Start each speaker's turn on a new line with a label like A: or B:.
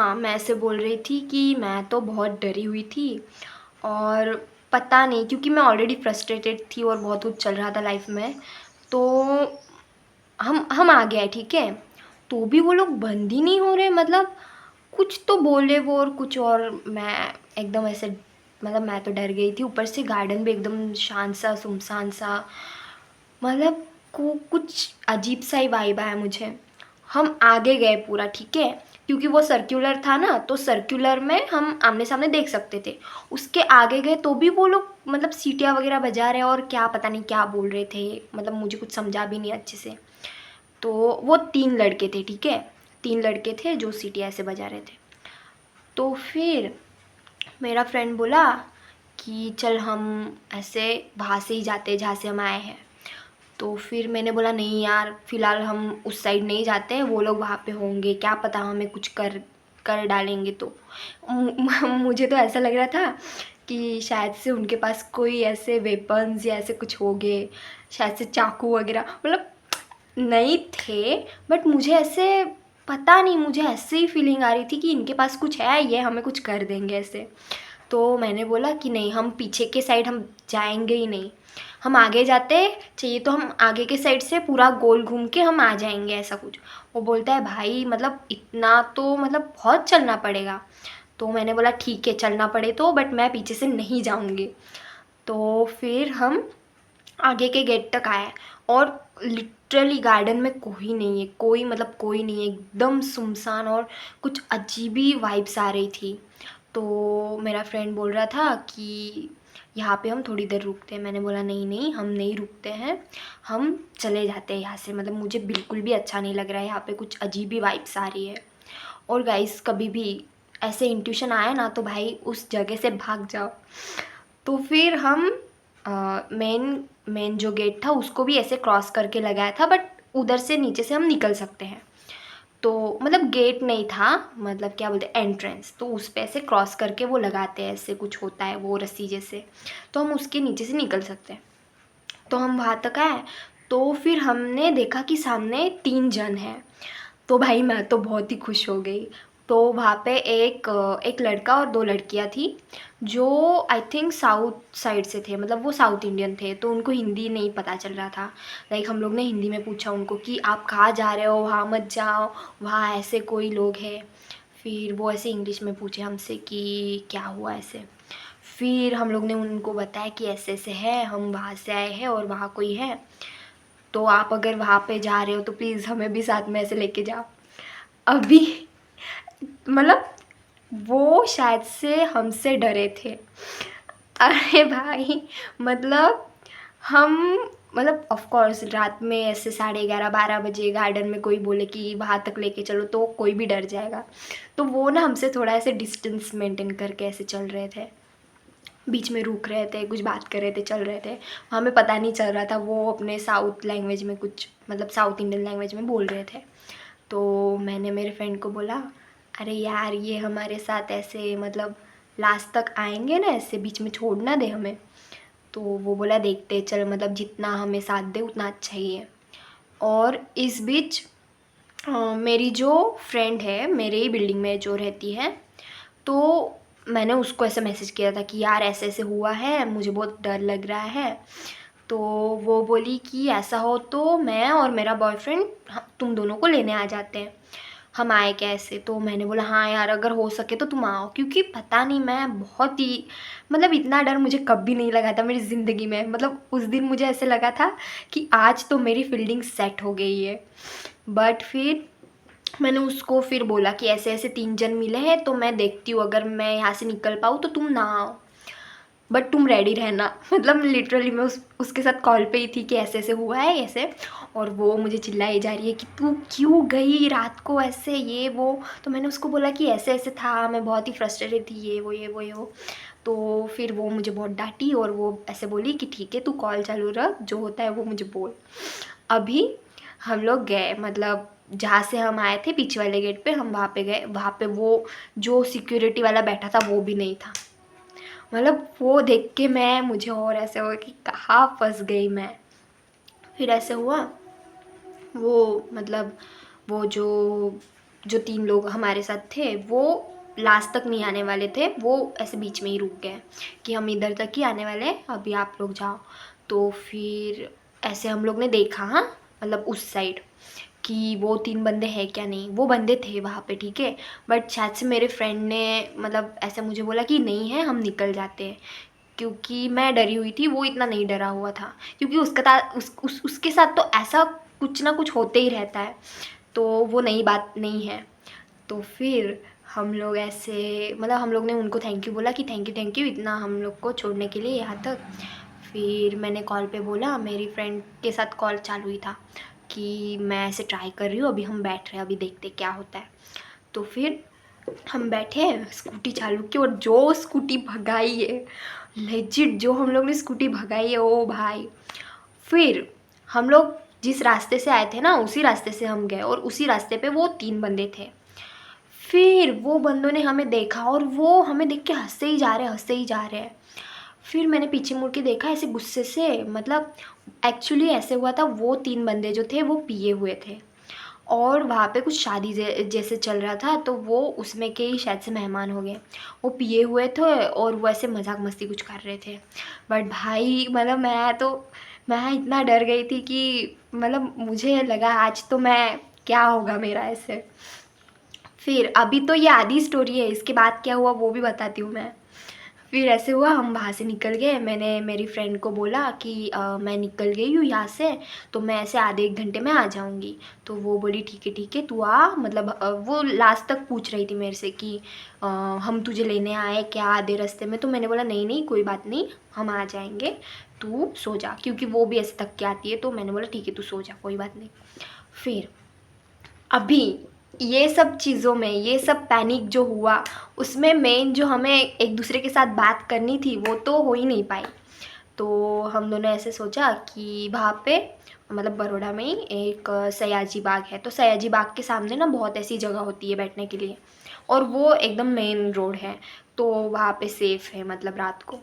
A: हाँ, मैं ऐसे बोल रही थी कि मैं तो बहुत डरी हुई थी और पता नहीं, क्योंकि मैं ऑलरेडी फ्रस्ट्रेटेड थी और बहुत कुछ चल रहा था लाइफ में। तो हम आ गए, ठीक है। तो भी वो लोग बंद ही नहीं हो रहे, मतलब कुछ तो बोले वो और कुछ और। मैं एकदम ऐसे, मतलब मैं तो डर गई थी। ऊपर से गार्डन भी एकदम शांत सा सुनसान सा, मतलब को कुछ अजीब सा ही वाइब आया मुझे। हम आगे गए पूरा, ठीक है, क्योंकि वो सर्कुलर था ना, तो सर्कुलर में हम आमने सामने देख सकते थे। उसके आगे गए तो भी वो लोग मतलब सीटियाँ वगैरह बजा रहे और क्या पता नहीं क्या बोल रहे थे, मतलब मुझे कुछ समझा भी नहीं अच्छे से। तो वो 3 लड़के थे, ठीक है, 3 लड़के थे जो सीटियाँ ऐसे बजा रहे थे। तो फिर मेरा फ्रेंड बोला कि चल हम ऐसे वहाँ से ही जाते हैं जहाँ से हम आए हैं। तो फिर मैंने बोला नहीं यार, फ़िलहाल हम उस साइड नहीं जाते हैं, वो लोग वहाँ पे होंगे, क्या पता हमें कुछ कर कर डालेंगे। तो मुझे तो ऐसा लग रहा था कि शायद से उनके पास कोई ऐसे वेपन्स या ऐसे कुछ होंगे, शायद से चाकू वगैरह, मतलब नहीं थे। बट मुझे ऐसे पता नहीं, मुझे ऐसे ही फीलिंग आ रही थी कि इनके पास कुछ है, ये हमें कुछ कर देंगे ऐसे। तो मैंने बोला कि नहीं, हम पीछे के साइड हम जाएंगे ही नहीं, हम आगे जाते चाहिए तो हम आगे के साइड से पूरा गोल घूम के हम आ जाएंगे, ऐसा कुछ। वो बोलता है भाई मतलब इतना तो मतलब बहुत चलना पड़ेगा। तो मैंने बोला ठीक है चलना पड़े तो, बट मैं पीछे से नहीं जाऊंगी। तो फिर हम आगे के गेट तक आए और लिटरली गार्डन में कोई नहीं है, कोई मतलब कोई नहीं है, एकदम सुनसान और कुछ अजीब ही वाइब्स आ रही थी। तो मेरा फ्रेंड बोल रहा था कि यहाँ पे हम थोड़ी देर रुकते हैं। मैंने बोला नहीं नहीं, हम नहीं रुकते हैं, हम चले जाते हैं यहाँ से, मतलब मुझे बिल्कुल भी अच्छा नहीं लग रहा है, यहाँ पे कुछ अजीब ही वाइब्स आ रही है। और गाइस कभी भी ऐसे इंट्यूशन आया ना तो भाई उस जगह से भाग जाओ। तो फिर हम मेन मेन जो गेट था उसको भी ऐसे क्रॉस करके लगाया था, बट उधर से नीचे से हम निकल सकते हैं। तो मतलब गेट नहीं था, मतलब क्या बोलते हैं एंट्रेंस, तो उस पे ऐसे क्रॉस करके वो लगाते हैं, ऐसे कुछ होता है वो रस्सी जैसे, तो हम उसके नीचे से निकल सकते हैं। तो हम वहाँ तक आए। तो फिर हमने देखा कि सामने 3 जन हैं। तो भाई मैं तो बहुत ही खुश हो गई। तो वहाँ पे एक लड़का और 2 लड़कियाँ थी जो आई थिंक साउथ साइड से थे, मतलब वो साउथ इंडियन थे, तो उनको हिंदी नहीं पता चल रहा था। लाइक हम लोग ने हिंदी में पूछा उनको कि आप कहाँ जा रहे हो, वहाँ मत जाओ, वहाँ ऐसे कोई लोग हैं। फिर वो ऐसे इंग्लिश में पूछे हमसे कि क्या हुआ ऐसे। फिर हम लोग ने उनको बताया कि ऐसे ऐसे है, हम वहाँ से आए हैं और वहाँ कोई है, तो आप अगर वहाँ पे जा रहे हो तो प्लीज़ हमें भी साथ में ऐसे लेके जाओ। अभी मतलब वो शायद से हमसे डरे थे। अरे भाई मतलब हम, मतलब ऑफ कोर्स रात में ऐसे 11:30-12 बजे गार्डन में कोई बोले कि वहाँ तक लेके चलो तो कोई भी डर जाएगा। तो वो ना हमसे थोड़ा ऐसे डिस्टेंस मेंटेन करके ऐसे चल रहे थे, बीच में रुक रहे थे, कुछ बात कर रहे थे, चल रहे थे। हमें पता नहीं चल रहा था, वो अपने साउथ लैंग्वेज में कुछ, मतलब साउथ इंडियन लैंग्वेज में बोल रहे थे। तो मैंने मेरे फ्रेंड को बोला अरे यार ये हमारे साथ ऐसे मतलब लास्ट तक आएंगे ना, ऐसे बीच में छोड़ ना दे हमें। तो वो बोला देखते चल, मतलब जितना हमें साथ दे उतना अच्छा ही है। और इस बीच मेरी जो फ्रेंड है मेरे ही बिल्डिंग में जो रहती है, तो मैंने उसको ऐसे मैसेज किया था कि यार ऐसे ऐसे हुआ है, मुझे बहुत डर लग रहा है। तो वो बोली कि ऐसा हो तो मैं और मेरा बॉयफ्रेंड तुम दोनों को लेने आ जाते हैं। हम आए कैसे, तो मैंने बोला हाँ यार अगर हो सके तो तुम आओ, क्योंकि पता नहीं मैं बहुत ही, मतलब इतना डर मुझे कभी नहीं लगा था मेरी ज़िंदगी में। मतलब उस दिन मुझे ऐसे लगा था कि आज तो मेरी फील्डिंग सेट हो गई है। बट फिर मैंने उसको फिर बोला कि ऐसे ऐसे 3 जन मिले हैं, तो मैं देखती हूँ अगर मैं यहाँ से निकल पाऊँ तो तुम ना आओ, बट तुम रेडी रहना। मतलब लिटरली मैं उसके साथ कॉल पे ही थी कि ऐसे ऐसे हुआ है ऐसे। और वो मुझे चिल्लाई जा रही है कि तू क्यों गई रात को ऐसे ये वो। तो मैंने उसको बोला कि ऐसे ऐसे था, मैं बहुत ही फ्रस्ट्रेटेड थी, ये वो ये वो ये वो। तो फिर वो मुझे बहुत डांटी और वो ऐसे बोली कि ठीक है तू कॉल चालू रख, जो होता है वो मुझे बोल। अभी हम लोग गए, मतलब जहाँ से हम आए थे पीछे वाले गेट पे, हम वहाँ पे गए। वहाँ पे वो जो सिक्योरिटी वाला बैठा था वो भी नहीं था। मतलब वो देख के मैं, मुझे और ऐसे हुआ कि कहाँ फंस गई मैं। फिर ऐसे हुआ वो, मतलब वो जो जो 3 लोग हमारे साथ थे वो लास्ट तक नहीं आने वाले थे, वो ऐसे बीच में ही रुक गए कि हम इधर तक ही आने वाले हैं, अभी आप लोग जाओ। तो फिर ऐसे हम लोग ने देखा, हाँ मतलब उस साइड, कि वो 3 बंदे हैं क्या नहीं। वो बंदे थे वहाँ पे, ठीक है, बट शायद से मेरे फ्रेंड ने मतलब ऐसे मुझे बोला कि नहीं है, हम निकल जाते हैं। क्योंकि मैं डरी हुई थी, वो इतना नहीं डरा हुआ था, क्योंकि उसके साथ तो ऐसा कुछ ना कुछ होते ही रहता है, तो वो नई बात नहीं है। तो फिर हम लोग ऐसे मतलब हम लोग ने उनको थैंक यू बोला कि थैंक यू इतना हम लोग को छोड़ने के लिए यहाँ तक। फिर मैंने कॉल पे बोला, मेरी फ्रेंड के साथ कॉल चालू ही था कि मैं ऐसे ट्राई कर रही हूँ, अभी हम बैठ रहे हैं, अभी देखते क्या होता है। तो फिर हम बैठे, स्कूटी चालू की, और जो स्कूटी भगाई है, लेजिट जो हम लोग ने स्कूटी भगाई है, ओ भाई। फिर हम लोग जिस रास्ते से आए थे ना, उसी रास्ते से हम गए, और उसी रास्ते पे वो 3 बंदे थे। फिर वो बंदों ने हमें देखा और वो हमें देख के हंसते ही जा रहे हैं, हंसते ही जा रहे हैं। फिर मैंने पीछे मुड़ के देखा ऐसे गुस्से से, मतलब एक्चुअली ऐसे हुआ था, वो 3 बंदे जो थे वो पिए हुए थे, और वहाँ पे कुछ शादी जैसे चल रहा था, तो वो उसमें के ही शायद से मेहमान हो गए। वो पिए हुए थे और वो ऐसे मजाक मस्ती कुछ कर रहे थे। बट भाई मतलब मैं इतना डर गई थी कि मतलब मुझे लगा आज तो मैं क्या होगा मेरा ऐसे। फिर अभी तो ये आधी स्टोरी है, इसके बाद क्या हुआ वो भी बताती हूँ मैं। फिर ऐसे हुआ, हम वहाँ से निकल गए। मैंने मेरी फ्रेंड को बोला कि मैं निकल गई हूँ यहाँ से, तो मैं ऐसे आधे 1 घंटे में आ जाऊँगी। तो वो बोली ठीक है तू आ, मतलब वो लास्ट तक पूछ रही थी मेरे से कि हम तुझे लेने आए क्या आधे रास्ते में। तो मैंने बोला नहीं नहीं कोई बात नहीं, हम आ जाएंगे, तू सो जा, क्योंकि वो भी ऐसे थक के आती है। तो मैंने बोला ठीक है तू सो जा, कोई बात नहीं। फिर अभी ये सब चीज़ों में, ये सब पैनिक जो हुआ, उसमें मेन जो हमें एक दूसरे के साथ बात करनी थी वो तो हो ही नहीं पाई। तो हम दोनों ऐसे सोचा कि वहाँ पे मतलब बड़ौदा में ही एक सयाजी बाग है, तो सयाजी बाग के सामने ना बहुत ऐसी जगह होती है बैठने के लिए, और वो एकदम मेन रोड है, तो वहाँ पे सेफ़ है मतलब रात को।